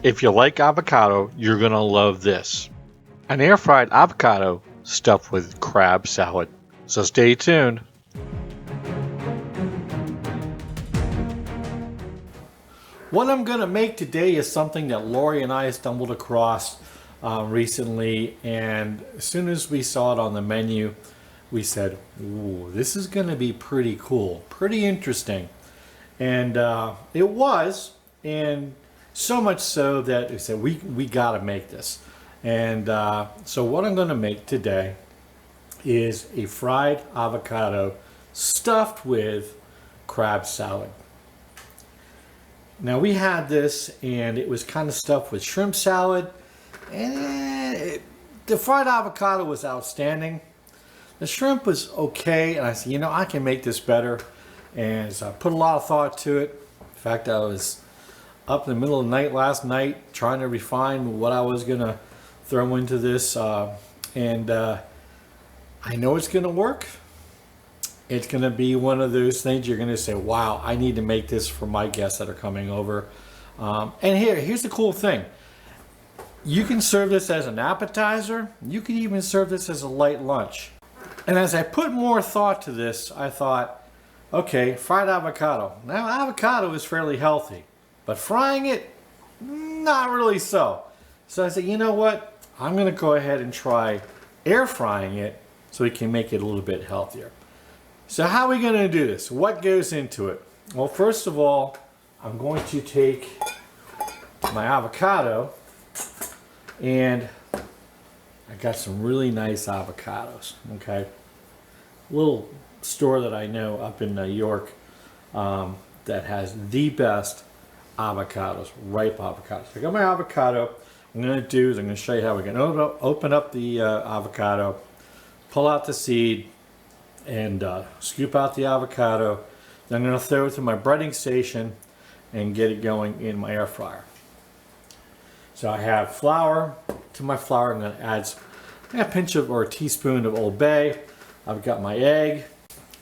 If you like avocado, you're going to love this. An air-fried avocado stuffed with crab salad. So stay tuned. What I'm going to make today is something that Lori and I stumbled across recently, and as soon as we saw it on the menu, we said, ooh, this is going to be pretty cool, pretty interesting. And it was, and so much so that we said, we got to make this. And so what I'm going to make today is a fried avocado stuffed with crab salad. Now we had this and it was kind of stuffed with shrimp salad, and the fried avocado was outstanding. The shrimp was okay, and I said, you know, I can make this better. And so I put a lot of thought to it. In fact, I was up in the middle of the night last night trying to refine what I was going to throw into this. And I know it's going to work. It's going to be one of those things you're going to say, wow, I need to make this for my guests that are coming over. And here's the cool thing. You can serve this as an appetizer. You can even serve this as a light lunch. And as I put more thought to this, I thought, okay, fried avocado. Now, avocado is fairly healthy, but frying it, not really so. So I said, you know what? I'm going to go ahead and try air frying it so we can make it a little bit healthier. So how are we going to do this? What goes into it? Well, first of all, I'm going to take my avocado, and I got some really nice avocados, okay? A little store that I know up in New York that has the best avocados, ripe avocados. So I got my avocado. What I'm going to do is I'm going to show you how we can open up the avocado, pull out the seed, and scoop out the avocado. Then I'm going to throw it to my breading station and get it going in my air fryer. So I have flour. To my flour, I'm going to add a pinch of, or a teaspoon of Old Bay. I've got my egg,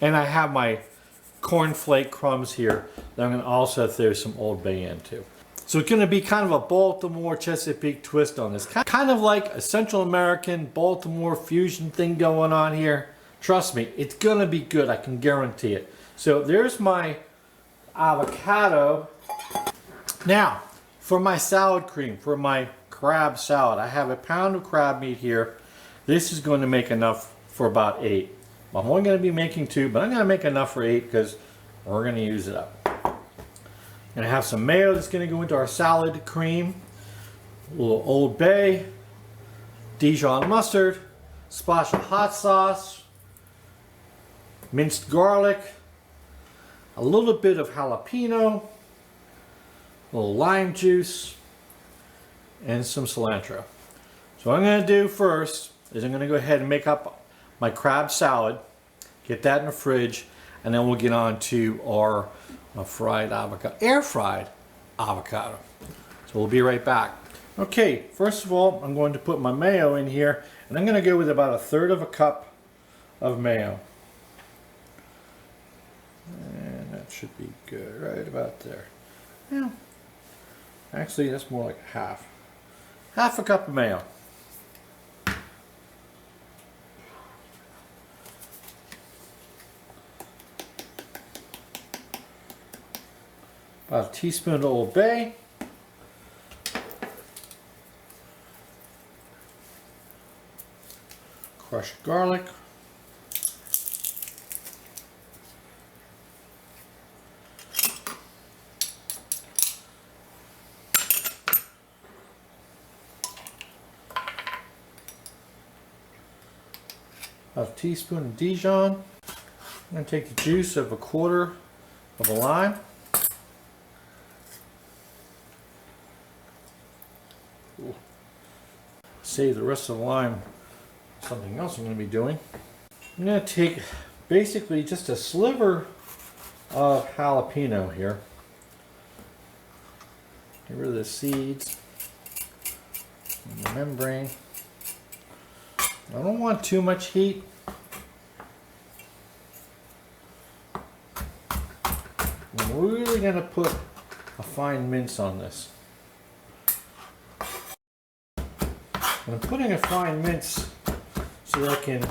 and I have my cornflake crumbs here that I'm going to also throw some Old Bay into. So it's going to be kind of a Baltimore Chesapeake twist on this. Kind of like a Central American Baltimore fusion thing going on here. Trust me, it's going to be good. I can guarantee it. So there's my avocado. Now, for my salad cream, for my crab salad, I have a pound of crab meat here. This is going to make enough for about 8. I'm only going to be making 2, but I'm going to make enough for 8 because we're going to use it up. And I have some mayo that's going to go into our salad cream, a little Old Bay, Dijon mustard, splash of hot sauce, minced garlic, a little bit of jalapeno, a little lime juice, and some cilantro. So what I'm going to do first is I'm going to go ahead and make up my crab salad, get that in the fridge, and then we'll get on to our fried avocado, air fried avocado. So we'll be right back. Okay, first of all, I'm going to put my mayo in here, and I'm going to go with about 1/3 cup of mayo. And that should be good, right about there. Yeah. Actually, that's more like half. Half a cup of mayo. About a teaspoon of Old Bay. Crushed garlic. About a teaspoon of Dijon. I'm going to take the juice of 1/4 of a lime. Ooh. Save the rest of the lime for something else I'm going to be doing. I'm going to take basically just a sliver of jalapeno here. Get rid of the seeds and the membrane. I don't want too much heat. I'm really going to put a fine mince on this. I'm putting a fine mince so that I can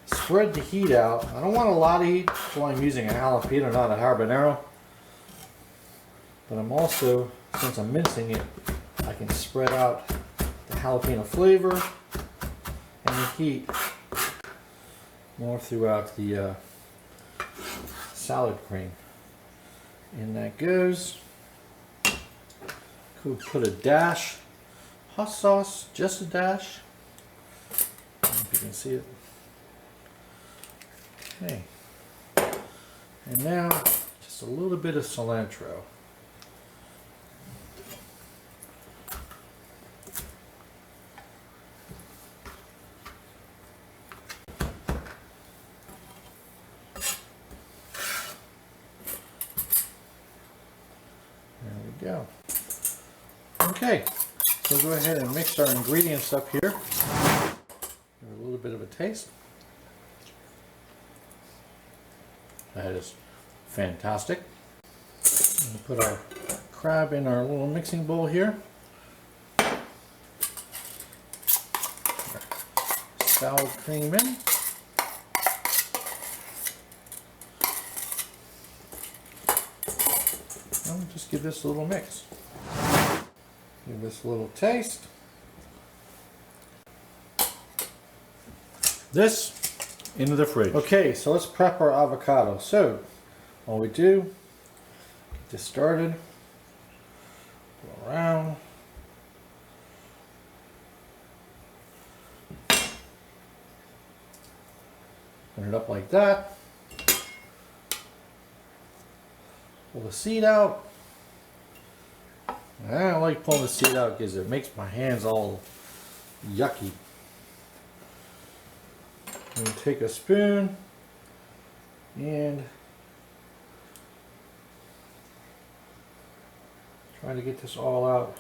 spread the heat out. I don't want a lot of heat, so I'm using a jalapeno, not a habanero. But I'm also, since I'm mincing it, I can spread out the jalapeno flavor and the heat more throughout the salad cream. And that goes. Could put a dash hot sauce, just a dash. I don't know if you can see it. Okay. And now just a little bit of cilantro. There we go. Okay, so go ahead and mix our ingredients up here. Give it a little bit of a taste. That is fantastic. We'll put our crab in our little mixing bowl here. Our salad cream in. And we'll just give this a little mix. Give this a little taste. This into the fridge. Okay, so let's prep our avocado. So, all we do, get this started, go around, turn it up like that, pull the seed out. I don't like pulling the seed out because it makes my hands all yucky. And take a spoon and try to get this all out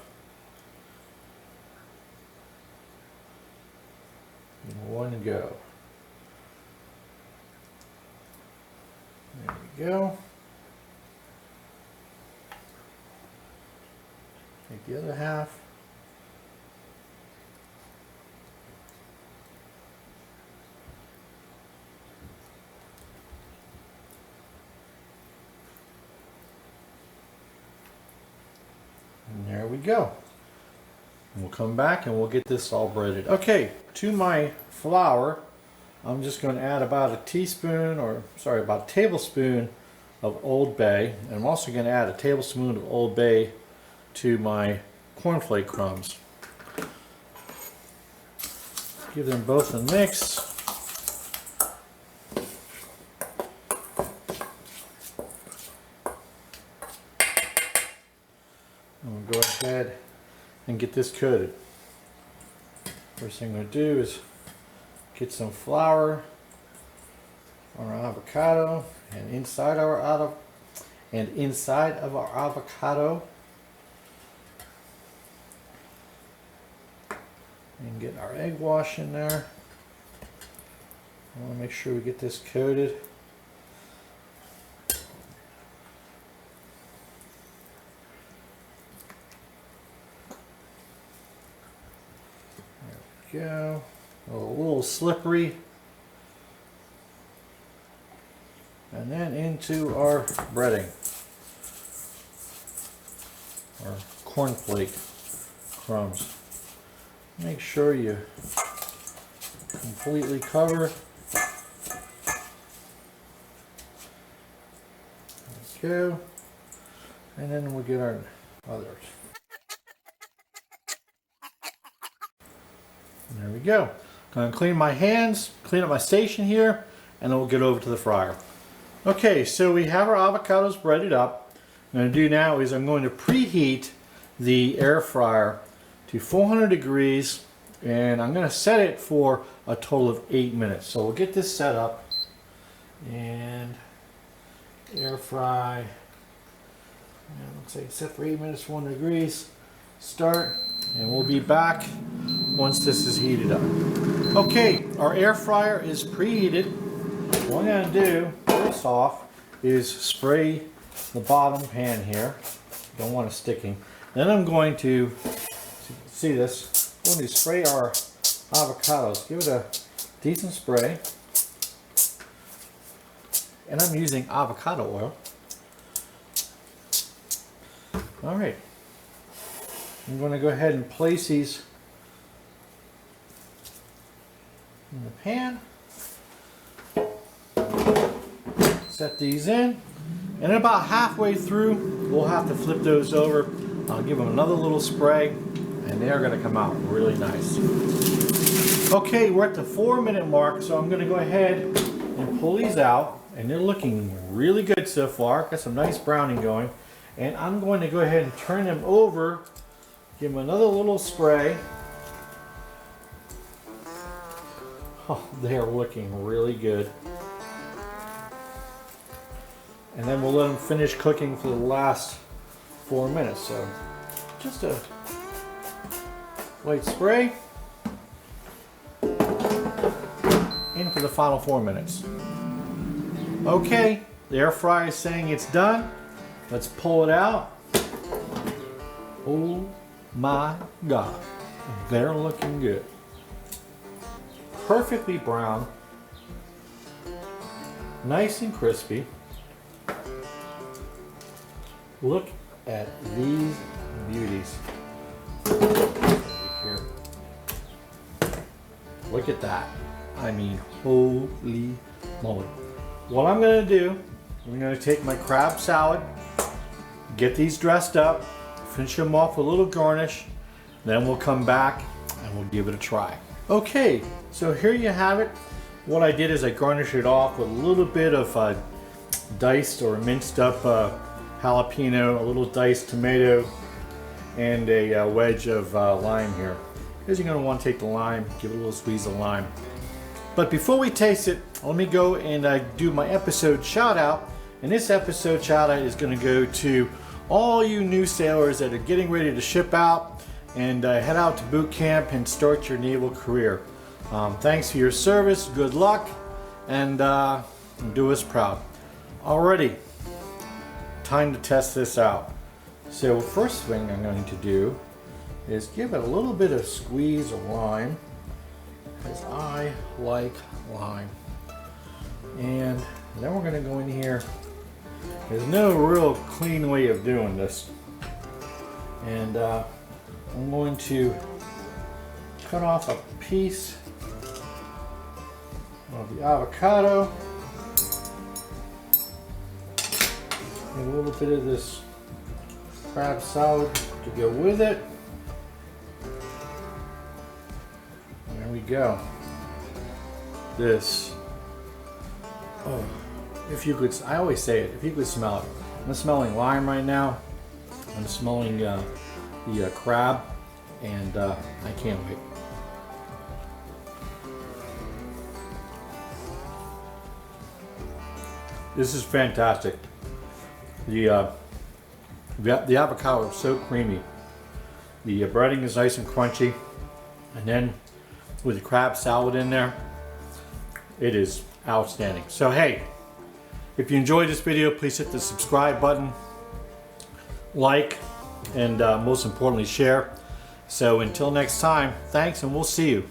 in one go. There we go. Take the other half. And there we go. And we'll come back and we'll get this all breaded. Okay, to my flour, I'm just going to add about a teaspoon, or sorry, about a tablespoon of Old Bay. And I'm also going to add a tablespoon of Old Bay to my cornflake crumbs. Give them both a mix. And we'll go ahead and get this coated. First thing we're going to do is get some flour on our avocado, and inside of our avocado, and get our egg wash in there. I want to make sure we get this coated. There we go. A little slippery. And then into our breading, our cornflake crumbs. Make sure you completely cover. There we go. And then we'll get our others. And there we go. Gonna clean my hands, clean up my station here, and then we'll get over to the fryer. Okay, so we have our avocados breaded up. What I'm going to do now is I'm going to preheat the air fryer to 400 degrees, and I'm going to set it for a total of 8 minutes. So we'll get this set up and air fry. And looks like it's set for 8 minutes, 400 degrees. Start, and we'll be back once this is heated up. Okay, our air fryer is preheated. What I'm going to do first off is spray the bottom pan here. Don't want it sticking. Then I'm going to see this. going to spray our avocados. Give it a decent spray. And I'm using avocado oil. All right. I'm going to go ahead and place these in the pan. Set these in. And about halfway through, we'll have to flip those over. I'll give them another little spray, and they're going to come out really nice. Okay, we're at the 4-minute mark, so I'm going to go ahead and pull these out. And they're looking really good so far. Got some nice browning going. And I'm going to go ahead and turn them over. Give them another little spray. Oh, they are looking really good. And then we'll let them finish cooking for the last 4 minutes. So just a light spray. In for the final 4 minutes. Okay, the air fryer is saying it's done. Let's pull it out. Oh my God, they're looking good. Perfectly brown, nice and crispy. Look at these beauties. Here. Look at that. I mean, holy moly. What I'm going to do, I'm going to take my crab salad, get these dressed up, finish them off with a little garnish, then we'll come back and we'll give it a try. Okay, so here you have it. What I did is I garnished it off with a little bit of diced or minced up jalapeno, a little diced tomato, and a wedge of lime here. Because you're going to want to take the lime, give it a little squeeze of lime. But before we taste it, let me go and do my episode shout out. And this episode shout out is going to go to all you new sailors that are getting ready to ship out and head out to boot camp and start your naval career. Thanks for your service, good luck, and do us proud. Alrighty, time to test this out. So first thing I'm going to do is give it a little bit of squeeze of lime, because I like lime. And then we're going to go in here. There's no real clean way of doing this. And I'm going to cut off a piece of the avocado. And a little bit of this crab salad to go with it. There we go. This. Oh, if you could, I always say it, if you could smell it. I'm smelling lime right now. I'm smelling the crab, and I can't wait. This is fantastic. The avocado is so creamy. The breading is nice and crunchy, and then with the crab salad in there, it is outstanding. So hey, if you enjoyed this video, please hit the subscribe button, like, and most importantly share. So until next time, thanks, and we'll see you.